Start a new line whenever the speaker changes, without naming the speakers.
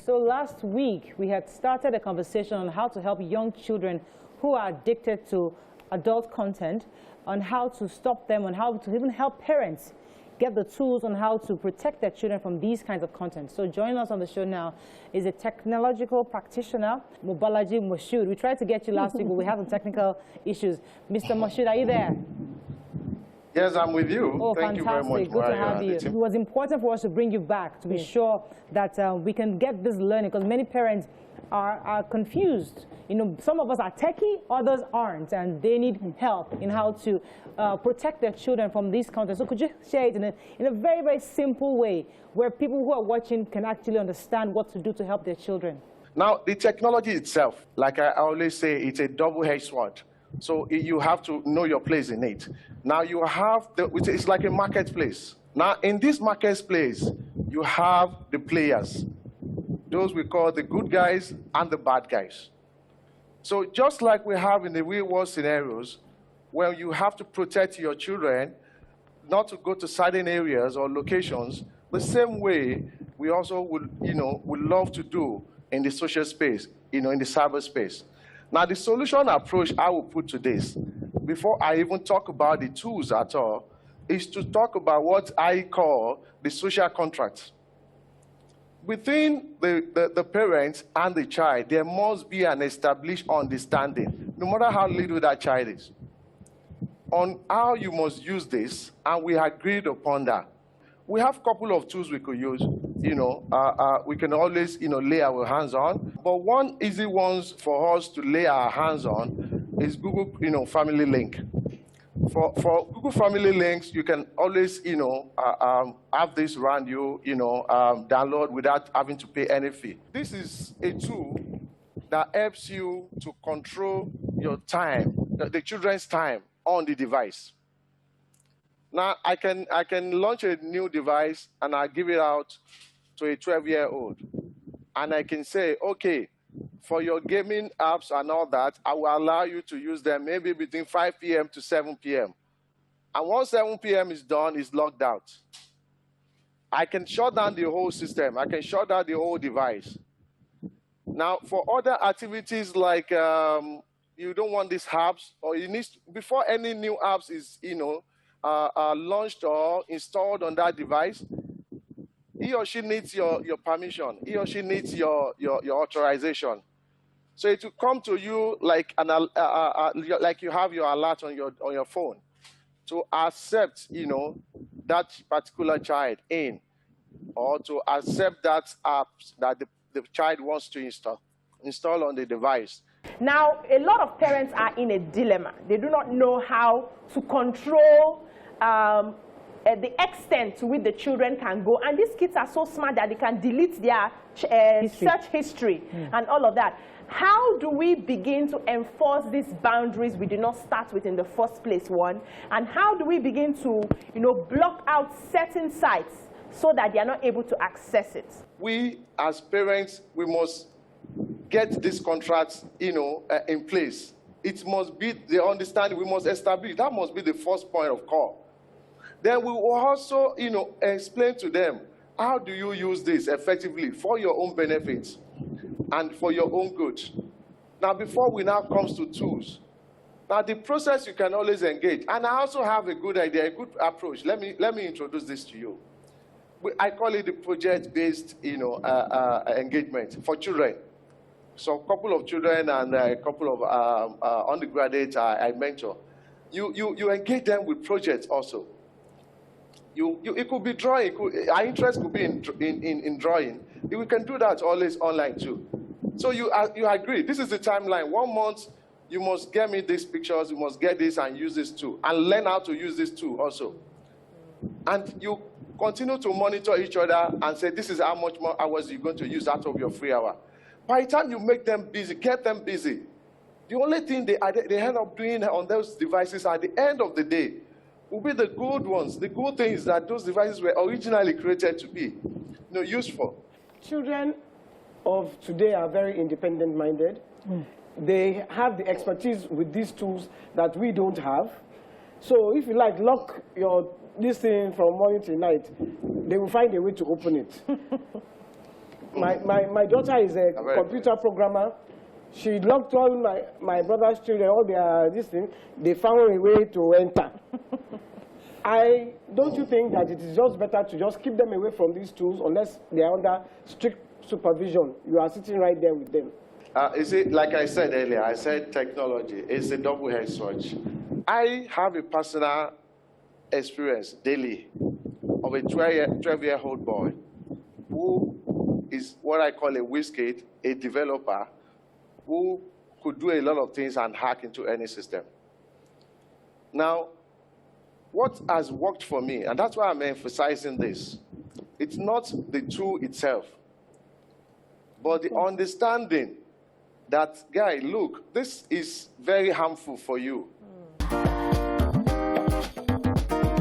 So last week, we had started a conversation on how to help young children who are addicted to adult content, on how to stop them, on how to even help parents get the tools on how to protect their children from these kinds of content. So joining us on the show now is a technological practitioner, Mobolaji Moshood. We tried to get you last week, but we have some technical issues. Mr. Moshood, are you there?
Yes, I'm with you.
Oh,
Thank
fantastic.
you very much.
Good to have you. It was important for us to bring you back to be sure that we can get this learning, because many parents are confused. You know, some of us are techie, others aren't, and they need help in how to protect their children from these content. So could you share it in a very, very simple way where people who are watching can actually understand what to do to help their children?
Now, the technology itself, like I always say, it's a double-edged sword. So you have to know your place in it. Now you have, it's like a marketplace. Now in this marketplace, you have the players. Those we call the good guys and the bad guys. So just like we have in the real world scenarios, where you have to protect your children, not to go to certain areas or locations, the same way we also would love to do in the social space, in the cyber space. Now, the solution approach I will put to this, before I even talk about the tools at all, is to talk about what I call the social contract. Within the parents and the child, there must be an established understanding, no matter how little that child is, on how you must use this, and we agreed upon that. We have a couple of tools we could use. We can always, lay our hands on. But one easy one for us to lay our hands on is Google, Family Link. For Google Family Links, you can always, have this around you, download without having to pay any fee. This is a tool that helps you to control your time, the children's time on the device. Now, I can launch a new device and I give it out to a 12-year-old. And I can say, okay, for your gaming apps and all that, I will allow you to use them maybe between 5 p.m. to 7 p.m. And once 7 p.m. is done, it's logged out. I can shut down the whole system. I can shut down the whole device. Now, for other activities like you don't want these apps, or you need, before any new apps is, launched or installed on that device, he or she needs your permission. He or she needs your authorization. So it will come to you like like you have your alert on your phone to accept, that particular child in, or to accept that app that the child wants to install on the device.
Now, a lot of parents are in a dilemma. They do not know how to control the extent to which the children can go. And these kids are so smart that they can delete their search history and all of that. How do we begin to enforce these boundaries we did not start with in the first place, one? And how do we begin to, block out certain sites so that they are not able to access it?
We, as parents, we must get these contracts, in place. It must be the understanding we must establish. That must be the first point of call. Then we will also, explain to them, how do you use this effectively for your own benefits and for your own good? Now, before we now comes to tools, now the process you can always engage. And I also have a good idea, a good approach. Let me introduce this to you. I call it the project-based, engagement for children. So a couple of children and a couple of undergraduates I mentor. You engage them with projects also. It could be drawing. Our interest could be in drawing. We can do that always online too. So you agree. This is the timeline. 1 month, you must get me these pictures. You must get this and use this too, and learn how to use this too also. And you continue to monitor each other and say, this is how much more hours you're going to use out of your free hour. By the time you make them busy, get them busy, the only thing they end up doing on those devices at the end of the day will be the good ones, the good things that those devices were originally created to be, useful.
Children of today are very independent-minded. They have the expertise with these tools that we don't have. So if you lock this thing from morning to night, they will find a way to open it. My daughter is a computer programmer. She locked all my brother's children, all their this thing. They found a way to enter. Don't you think that it is just better to just keep them away from these tools unless they are under strict supervision? You are sitting right there with them.
You see, like I said earlier, I said technology is a double-edged sword. I have a personal experience daily of a 12-year-old boy who is what I call a whiz-kid, a developer, who could do a lot of things and hack into any system. Now, what has worked for me, and that's why I'm emphasizing this, it's not the tool itself, but the understanding that, guy, look, this is very harmful for you.